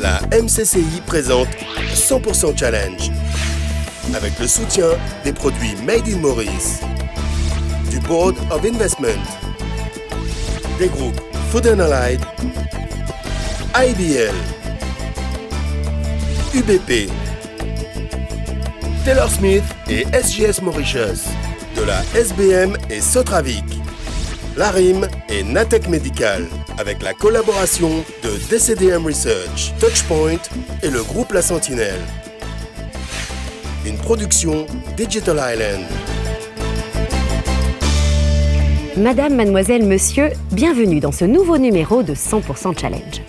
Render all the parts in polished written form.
la MCCI présente 100% Challenge avec le soutien des produits Made in Maurice, du Board of Investment, des groupes Food & Allied, IBL, UBP, Taylor Smith et SGS Mauritius, de la SBM et Sotravic, Larim et Natec Medical, avec la collaboration de DCDM Research, Touchpoint et le groupe La Sentinelle. Une production Digital Island. Madame, mademoiselle, monsieur, bienvenue dans ce nouveau numéro de 100% Challenge.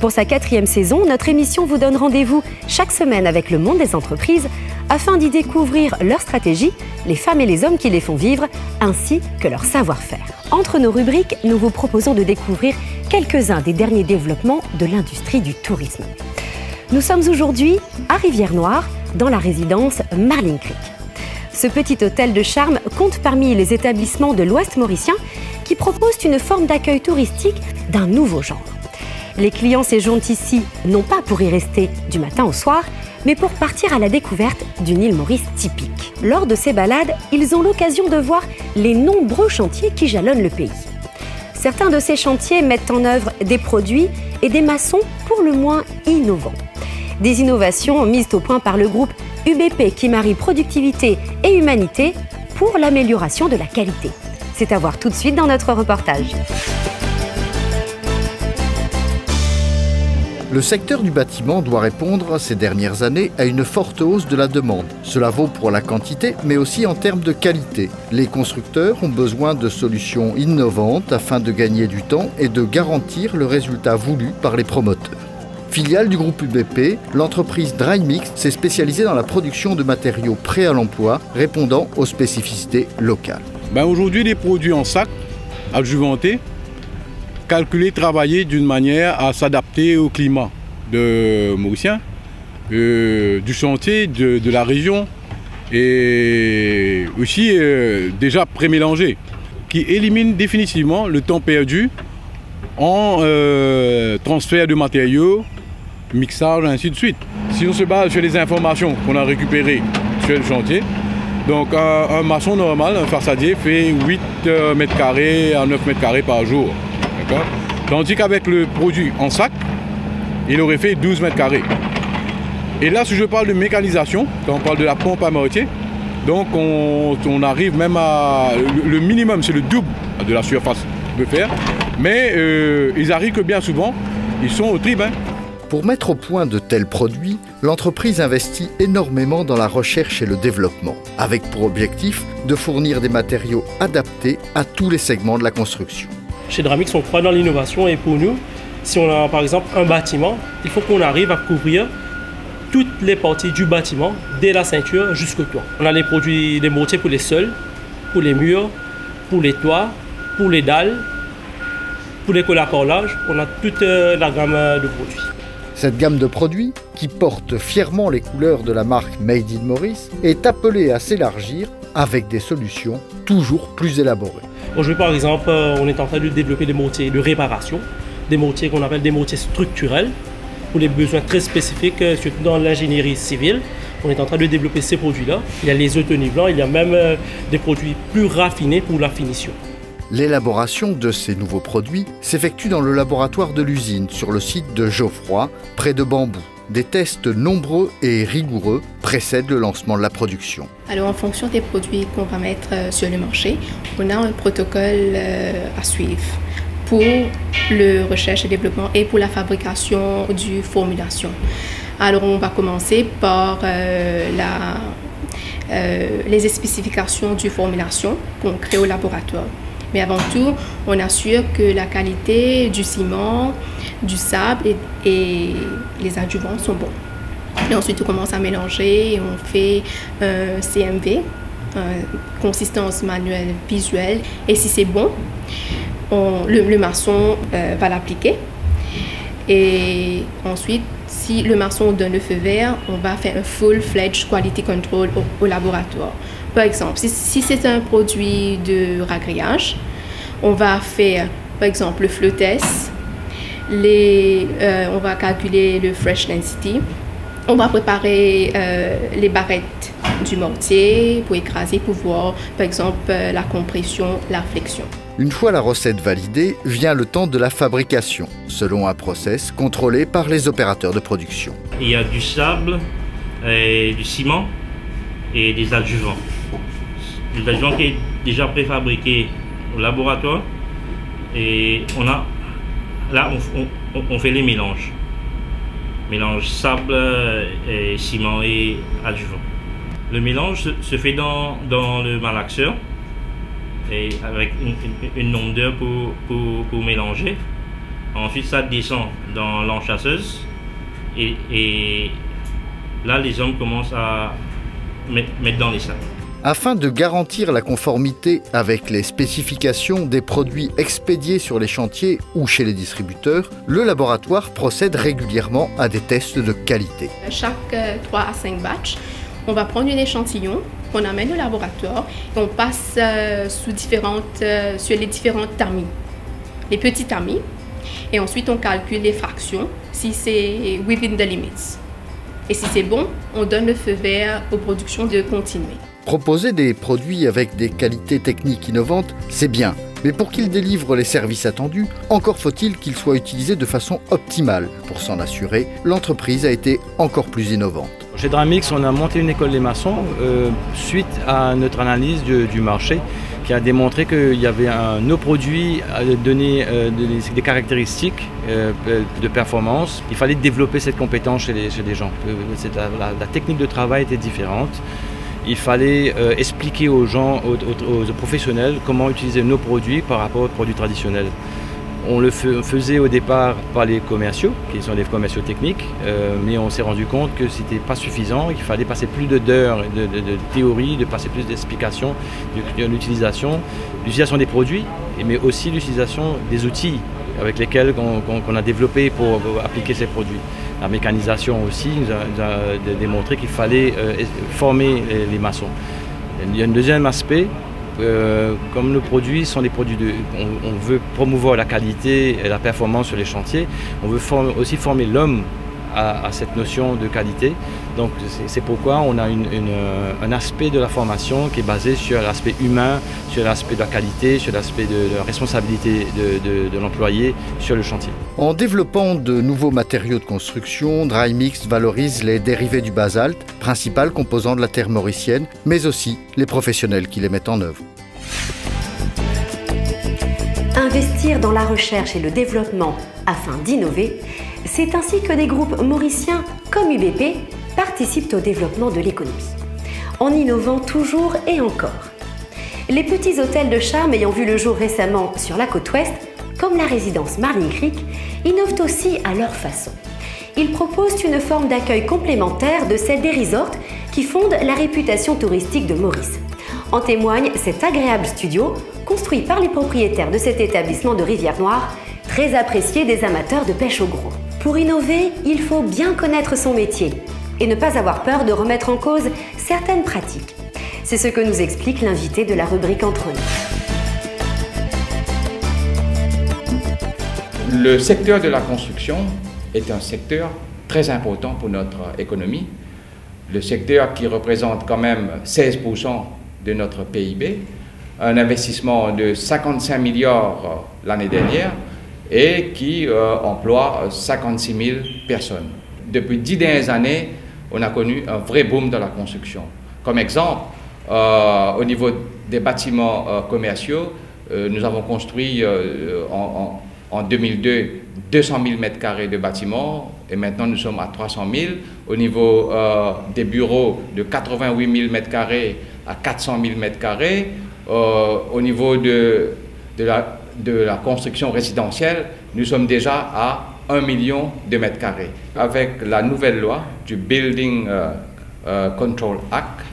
Pour sa 4e saison, notre émission vous donne rendez-vous chaque semaine avec le monde des entreprises afin d'y découvrir leurs stratégies, les femmes et les hommes qui les font vivre, ainsi que leur savoir-faire. Entre nos rubriques, nous vous proposons de découvrir quelques-uns des derniers développements de l'industrie du tourisme. Nous sommes aujourd'hui à Rivière-Noire, dans la résidence Marlin Creek. Ce petit hôtel de charme compte parmi les établissements de l'Ouest mauricien qui proposent une forme d'accueil touristique d'un nouveau genre. Les clients séjournent ici non pas pour y rester du matin au soir, mais pour partir à la découverte d'une île Maurice typique. Lors de ces balades, ils ont l'occasion de voir les nombreux chantiers qui jalonnent le pays. Certains de ces chantiers mettent en œuvre des produits et des maçons pour le moins innovants. Des innovations mises au point par le groupe UBP qui marie productivité et humanité pour l'amélioration de la qualité. C'est à voir tout de suite dans notre reportage. Le secteur du bâtiment doit répondre ces dernières années à une forte hausse de la demande. Cela vaut pour la quantité, mais aussi en termes de qualité. Les constructeurs ont besoin de solutions innovantes afin de gagner du temps et de garantir le résultat voulu par les promoteurs. Filiale du groupe UBP, l'entreprise Drymix s'est spécialisée dans la production de matériaux prêts à l'emploi, répondant aux spécificités locales. Aujourd'hui, les produits en sac, adjuvantés, calculés, travaillés d'une manière à s'adapter au climat de mauricien, du chantier, de la région, et aussi déjà pré-mélangés, qui éliminent définitivement le temps perdu en transfert de matériaux, mixage, ainsi de suite. Si on se base sur les informations qu'on a récupérées sur le chantier, donc un maçon normal, un façadier, fait 8 mètres carrés à 9 mètres carrés par jour. Tandis qu'avec le produit en sac, il aurait fait 12 mètres carrés. Et là, si je parle de mécanisation, quand on parle de la pompe à mortier, donc on arrive même à... Le minimum, c'est le double de la surface de fer. Mais ils arrivent que bien souvent, ils sont au tribun. Pour mettre au point de tels produits, l'entreprise investit énormément dans la recherche et le développement, avec pour objectif de fournir des matériaux adaptés à tous les segments de la construction. Chez Drymix, on croit dans l'innovation et pour nous, si on a par exemple un bâtiment, il faut qu'on arrive à couvrir toutes les parties du bâtiment, dès la ceinture jusqu'au toit. On a les produits, des mortiers pour les sols, pour les murs, pour les toits, pour les dalles, pour les collacollages, on a toute la gamme de produits. Cette gamme de produits, qui porte fièrement les couleurs de la marque Made in Maurice, est appelée à s'élargir avec des solutions toujours plus élaborées. Aujourd'hui, par exemple, on est en train de développer des mortiers de réparation, des mortiers qu'on appelle des mortiers structurels, pour les besoins très spécifiques, surtout dans l'ingénierie civile. On est en train de développer ces produits-là. Il y a les œufs blancs, il y a même des produits plus raffinés pour la finition. L'élaboration de ces nouveaux produits s'effectue dans le laboratoire de l'usine, sur le site de Geoffroy, près de Bambou. Des tests nombreux et rigoureux précèdent le lancement de la production. Alors en fonction des produits qu'on va mettre sur le marché, on a un protocole à suivre pour le recherche et développement et pour la fabrication du formulation. Alors on va commencer par les spécifications du formulation qu'on crée au laboratoire. Mais avant tout, on assure que la qualité du ciment, du sable et les adjuvants sont bons. Et ensuite, on commence à mélanger et on fait un CMV, consistance manuelle visuelle. Et si c'est bon, le maçon va l'appliquer. Et ensuite, si le maçon donne le feu vert, on va faire un full-fledged quality control au laboratoire. Par exemple, si c'est un produit de ragréage, on va faire par exemple le flow test, On va calculer le fresh density. On va préparer les barrettes du mortier pour écraser, pour voir par exemple la compression, la flexion. Une fois la recette validée, vient le temps de la fabrication, selon un process contrôlé par les opérateurs de production. Il y a du sable, et du ciment et des adjuvants. Des adjuvants qui est déjà préfabriqué au laboratoire et on fait les mélanges. Mélange sable, et ciment et adjuvant. Le mélange se fait dans le malaxeur et avec une nombre d'heures pour mélanger. Ensuite, ça descend dans l'enchasseuse et là, les hommes commencent à mettre dans les sacs. Afin de garantir la conformité avec les spécifications des produits expédiés sur les chantiers ou chez les distributeurs, le laboratoire procède régulièrement à des tests de qualité. Chaque 3 à 5 batchs, on va prendre un échantillon qu'on amène au laboratoire et on passe sur les différents tamis, les petits tamis, et ensuite on calcule les fractions si c'est within the limits. Et si c'est bon, on donne le feu vert aux productions de continuer. Proposer des produits avec des qualités techniques innovantes, c'est bien. Mais pour qu'ils délivrent les services attendus, encore faut-il qu'ils soient utilisés de façon optimale. Pour s'en assurer, l'entreprise a été encore plus innovante. Chez Dramix, on a monté une école des maçons suite à notre analyse du marché qui a démontré qu'il y avait nos produits à donner des caractéristiques de performance. Il fallait développer cette compétence chez les gens. La technique de travail était différente. Il fallait expliquer aux gens, aux professionnels, comment utiliser nos produits par rapport aux produits traditionnels. On le faisait au départ par les commerciaux, qui sont des commerciaux techniques, mais on s'est rendu compte que ce n'était pas suffisant, qu'il fallait passer plus d'heures de théorie, de passer plus d'explications de l'utilisation des produits, mais aussi l'utilisation des outils avec lesquels on a développé pour appliquer ces produits. La mécanisation aussi nous a démontré qu'il fallait former les maçons. Il y a un deuxième aspect, comme nos produits sont des produits on veut promouvoir la qualité et la performance sur les chantiers, on veut aussi former l'homme à cette notion de qualité. Donc c'est pourquoi on a un aspect de la formation qui est basé sur l'aspect humain, sur l'aspect de la qualité, sur l'aspect de la responsabilité de l'employé sur le chantier. En développant de nouveaux matériaux de construction, Dramix valorise les dérivés du basalte, principal composant de la terre mauricienne, mais aussi les professionnels qui les mettent en œuvre. Investir dans la recherche et le développement afin d'innover, c'est ainsi que des groupes mauriciens comme UBP participent au développement de l'économie, en innovant toujours et encore. Les petits hôtels de charme ayant vu le jour récemment sur la côte ouest, comme la résidence Marling Creek, innovent aussi à leur façon. Ils proposent une forme d'accueil complémentaire de celle des resorts qui fondent la réputation touristique de Maurice. En témoigne cet agréable studio, construit par les propriétaires de cet établissement de Rivière-Noire, très apprécié des amateurs de pêche au gros. Pour innover, il faut bien connaître son métier et ne pas avoir peur de remettre en cause certaines pratiques. C'est ce que nous explique l'invité de la rubrique Entre nous. Le secteur de la construction est un secteur très important pour notre économie. Le secteur qui représente quand même 16% de notre PIB, un investissement de 55 milliards l'année dernière et qui emploie 56 000 personnes. Depuis 10 dernières années, on a connu un vrai boom dans la construction. Comme exemple, au niveau des bâtiments commerciaux, nous avons construit en 2002 200 000 m² de bâtiments et maintenant nous sommes à 300 000. Au niveau des bureaux, de 88 000 m² à 400 000 m². Au niveau de la construction résidentielle, nous sommes déjà à 1 million de mètres carrés. Avec la nouvelle loi du Building Control Act,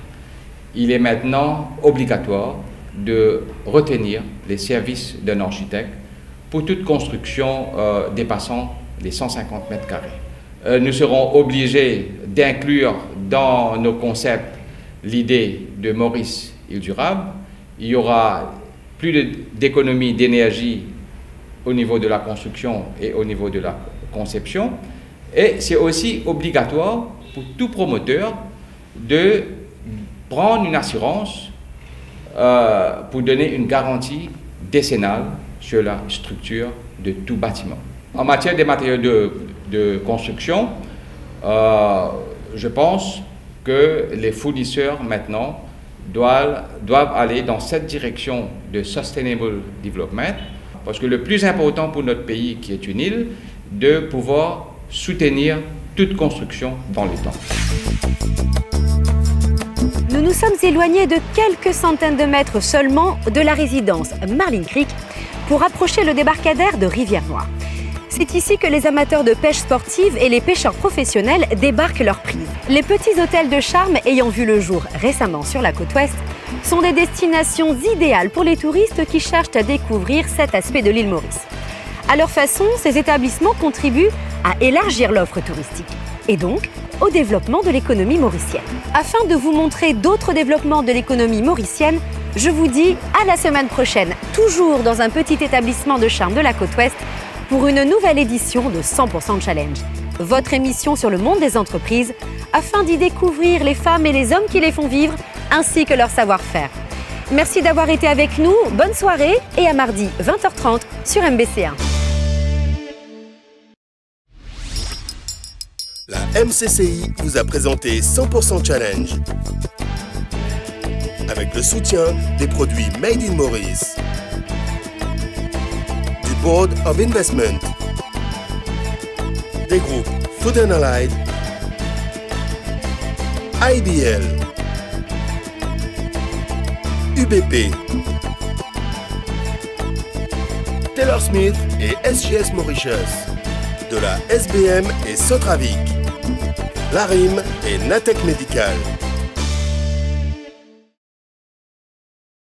il est maintenant obligatoire de retenir les services d'un architecte pour toute construction dépassant les 150 mètres carrés. Nous serons obligés d'inclure dans nos concepts l'idée de Maurice Île Durable. Il y aura plus d'économie d'énergie au niveau de la construction et au niveau de la conception. Et c'est aussi obligatoire pour tout promoteur de prendre une assurance pour donner une garantie décennale sur la structure de tout bâtiment. En matière des matériaux de construction, je pense que les fournisseurs maintenant doivent aller dans cette direction de Sustainable Development, parce que le plus important pour notre pays, qui est une île, de pouvoir soutenir toute construction dans le temps. Nous nous sommes éloignés de quelques centaines de mètres seulement de la résidence Marlin Creek pour approcher le débarcadère de Rivière-Noire. C'est ici que les amateurs de pêche sportive et les pêcheurs professionnels débarquent leurs prises. Les petits hôtels de charme ayant vu le jour récemment sur la côte ouest sont des destinations idéales pour les touristes qui cherchent à découvrir cet aspect de l'île Maurice. À leur façon, ces établissements contribuent à élargir l'offre touristique et donc au développement de l'économie mauricienne. Afin de vous montrer d'autres développements de l'économie mauricienne, je vous dis à la semaine prochaine, toujours dans un petit établissement de charme de la côte ouest, pour une nouvelle édition de 100% Challenge, votre émission sur le monde des entreprises, afin d'y découvrir les femmes et les hommes qui les font vivre, ainsi que leur savoir-faire. Merci d'avoir été avec nous, bonne soirée et à mardi 20h30 sur MBC1. La MCCI vous a présenté 100% Challenge avec le soutien des produits Made in Maurice, du Board of Investment, des groupes Food & Allied, IBL, UBP, Taylor Smith et SGS Mauritius, de la SBM et Sotravic, l'ARIM et Natech Médical.